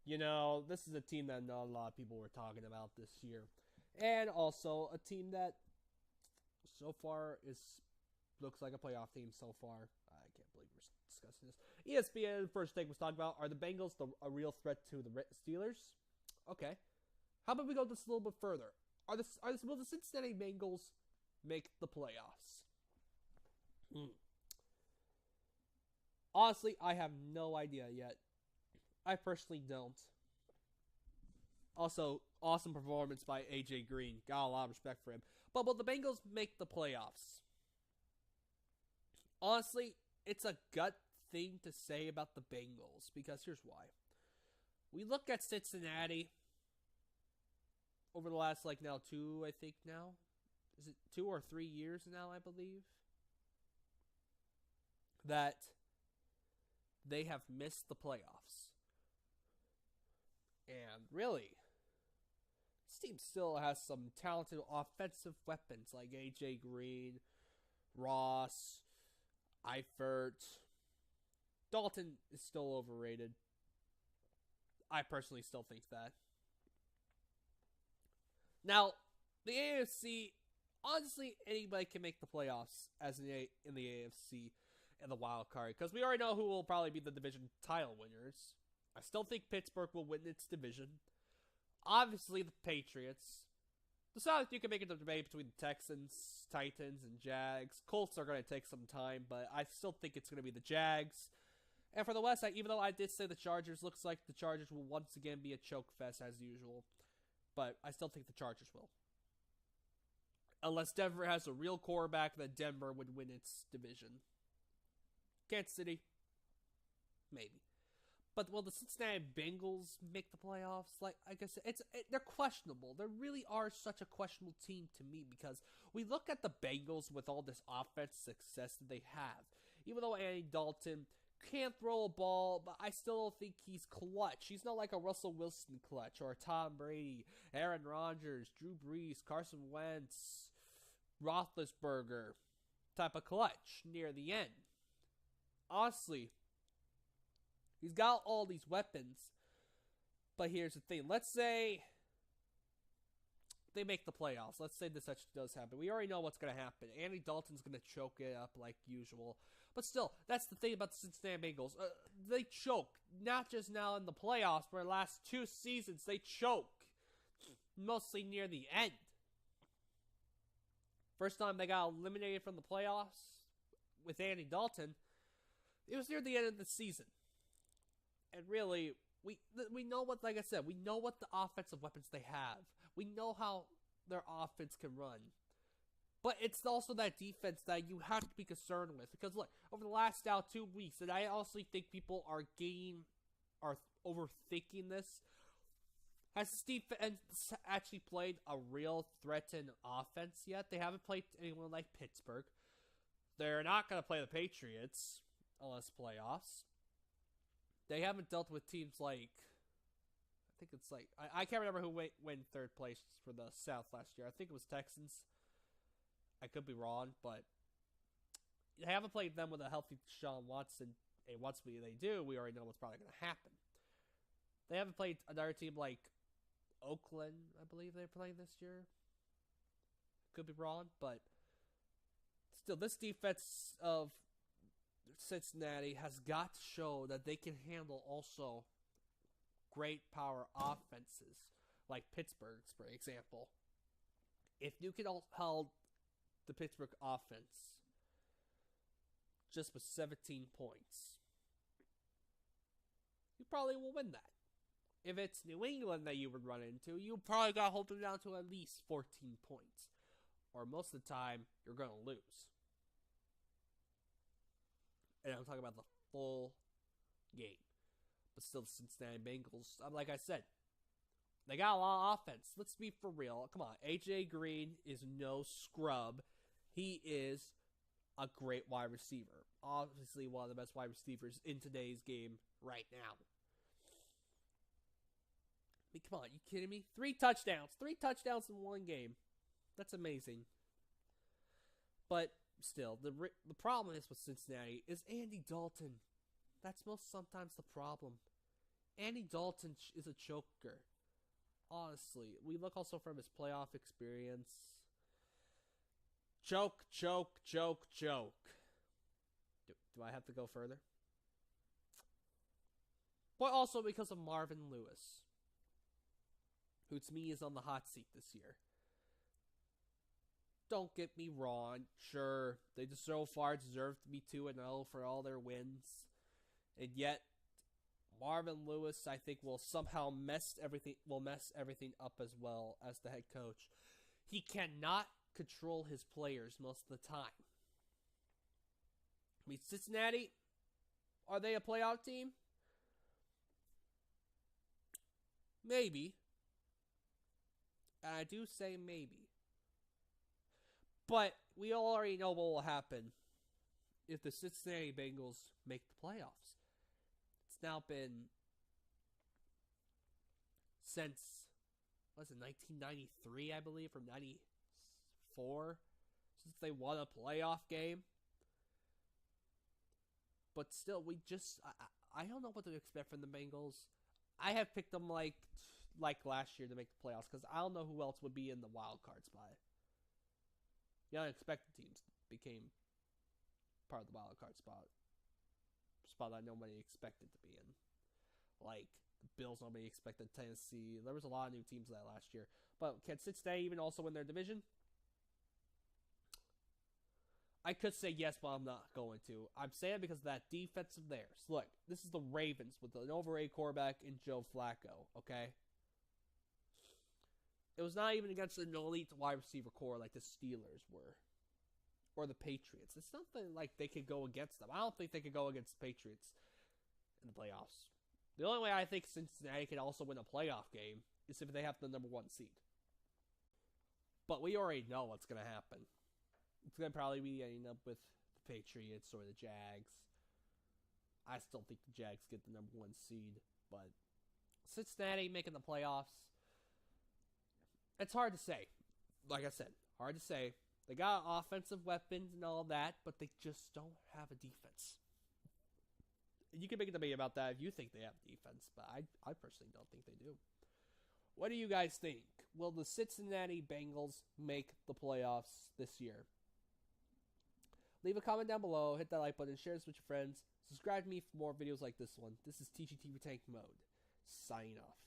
This is a team that not a lot of people were talking about this year. And also a team that so far is looks like a playoff team so far. I can't believe we're discussing this. ESPN first thing was talking about, are the Bengals a real threat to the Steelers? Okay. How about we go just a little bit further? Will the Cincinnati Bengals make the playoffs? Honestly, I have no idea yet. I personally don't. Also, awesome performance by AJ Green. Got a lot of respect for him. But will the Bengals make the playoffs? Honestly, it's a gut thing to say about the Bengals because here's why. We look at Cincinnati over the last now two, I think now. Is it 2 or 3 years now, I believe? That they have missed the playoffs. And really, this team still has some talented offensive weapons like AJ Green, Ross, Eifert. Dalton is still overrated. I personally still think that. Now, the AFC, honestly, anybody can make the playoffs as in the AFC and the wild card because we already know who will probably be the division title winners. I still think Pittsburgh will win its division. Obviously, the Patriots. The South, you can make it a debate between the Texans, Titans, and Jags. Colts are going to take some time, but I still think it's going to be the Jags. And for the West, even though I did say the Chargers, looks like the Chargers will once again be a choke fest as usual. But I still think the Chargers will. Unless Denver has a real quarterback, then Denver would win its division. Kansas City, maybe. But will the Cincinnati Bengals make the playoffs? Like I said, they're questionable. They really are such a questionable team to me because we look at the Bengals with all this offense success that they have. Even though Andy Dalton can't throw a ball, but I still don't think he's clutch. He's not like a Russell Wilson clutch or a Tom Brady, Aaron Rodgers, Drew Brees, Carson Wentz, Roethlisberger type of clutch near the end. Honestly, he's got all these weapons, but here's the thing. Let's say they make the playoffs. Let's say this actually does happen. We already know what's going to happen. Andy Dalton's going to choke it up like usual. But still, that's the thing about the Cincinnati Bengals. They choke. Not just now in the playoffs, but the last 2 seasons, they choke. Mostly near the end. First time they got eliminated from the playoffs with Andy Dalton, it was near the end of the season. And really, we know what, like I said, we know what the offensive weapons they have. We know how their offense can run. But it's also that defense that you have to be concerned with. Because look, over the last 2 weeks, and I also think people are overthinking this. Has this defense actually played a real threatened offense yet? They haven't played anyone like Pittsburgh. They're not going to play the Patriots unless playoffs. They haven't dealt with teams like, I think it's like, I can't remember who went third place for the South last year. I think it was Texans. I could be wrong, but they haven't played them with a healthy Deshaun Watson. And once they do, we already know what's probably going to happen. They haven't played another team like Oakland, I believe they're playing this year. Could be wrong, but still, this defense of Cincinnati has got to show that they can handle also great power offenses like Pittsburgh's, for example. If you can hold the Pittsburgh offense just with 17 points, you probably will win that. If it's New England that you would run into, you probably got to hold them down to at least 14 points. Or most of the time, you're going to lose. And I'm talking about the full game. But still, the Cincinnati Bengals, like I said, they got a lot of offense. Let's be for real. Come on. AJ Green is no scrub. He is a great wide receiver. Obviously, one of the best wide receivers in today's game right now. I mean, come on. You kidding me? 3 touchdowns. 3 touchdowns in one game. That's amazing. But still, the problem is with Cincinnati is Andy Dalton. That's sometimes the problem. Andy Dalton is a choker. Honestly, we look also from his playoff experience. Choke. Do I have to go further? But also because of Marvin Lewis, who to me is on the hot seat this year. Don't get me wrong. Sure, they just so far deserve to be 2-0 for all their wins. And yet, Marvin Lewis, I think, will somehow mess everything up as well as the head coach. He cannot control his players most of the time. I mean, Cincinnati, are they a playoff team? Maybe. And I do say maybe. But we already know what will happen if the Cincinnati Bengals make the playoffs. It's now been since, 1993, I believe, from 94, since they won a playoff game. But still, I don't know what to expect from the Bengals. I have picked them like last year to make the playoffs because I don't know who else would be in the wild card spot. The unexpected teams became part of the wild card spot that nobody expected to be in. Like, the Bills, nobody expected. Tennessee. There was a lot of new teams that last year. But can Cincinnati even also win their division? I could say yes, but I'm not going to. I'm saying because of that defense of theirs. Look, this is the Ravens with an overrated quarterback in Joe Flacco, okay? It was not even against an elite wide receiver core like the Steelers were. Or the Patriots. It's nothing like they could go against them. I don't think they could go against the Patriots in the playoffs. The only way I think Cincinnati can also win a playoff game is if they have the number 1 seed. But we already know what's going to happen. It's going to probably be ending up with the Patriots or the Jags. I still think the Jags get the number 1 seed. But Cincinnati making the playoffs, it's hard to say. Like I said, hard to say. They got offensive weapons and all that, but they just don't have a defense. And you can make a debate about that if you think they have defense, but I personally don't think they do. What do you guys think? Will the Cincinnati Bengals make the playoffs this year? Leave a comment down below, hit that like button, share this with your friends, subscribe to me for more videos like this one. This is TGT Tank Mode, signing off.